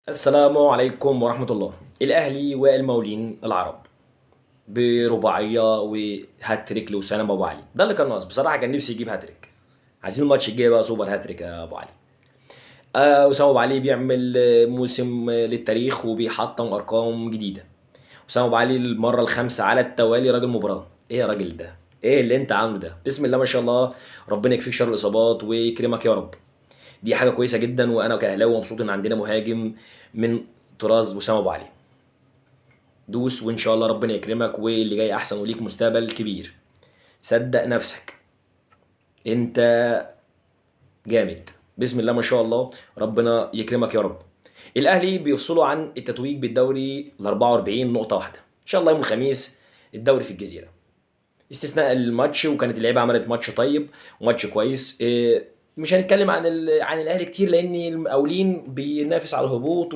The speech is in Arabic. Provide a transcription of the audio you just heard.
السلام عليكم ورحمة الله. الأهلي والمقاولين العرب برباعية وهاتريك لوسام أبو علي، ده اللي كان ناقص بصراحة. كان نفسي يجيب هاتريك. عايزين الماتش الجاي بقى سوبر هاتريك يا أبو علي. وسام أبو علي بيعمل موسم للتاريخ وبيحطم أرقام جديدة. وسام أبو علي المرة الخامسة على التوالي راجل مباراة. إيه يا راجل ده؟ إيه اللي أنت عامله ده؟ بسم الله ما شاء الله. ربنا يكفيك شر الإصابات ويكرمك يا رب. دي حاجة كويسة جدا، وأنا كأهلاوي مبسوط إن عندنا مهاجم من طراز وسام أبو علي. دوس وان شاء الله ربنا يكرمك واللي جاي احسن وليك مستقبل كبير. صدق نفسك، انت جامد. بسم الله ما شاء الله. ربنا يكرمك يا رب. الاهلي بيفصلوا عن التتويج بالدوري ال 44 نقطه واحده ان شاء الله يوم الخميس. الدوري في الجزيره استثناء الماتش، وكانت اللعيبه عملت ماتش طيب وماتش كويس. مش هنتكلم عن الاهلي كتير لان المقاولين بينافس على الهبوط.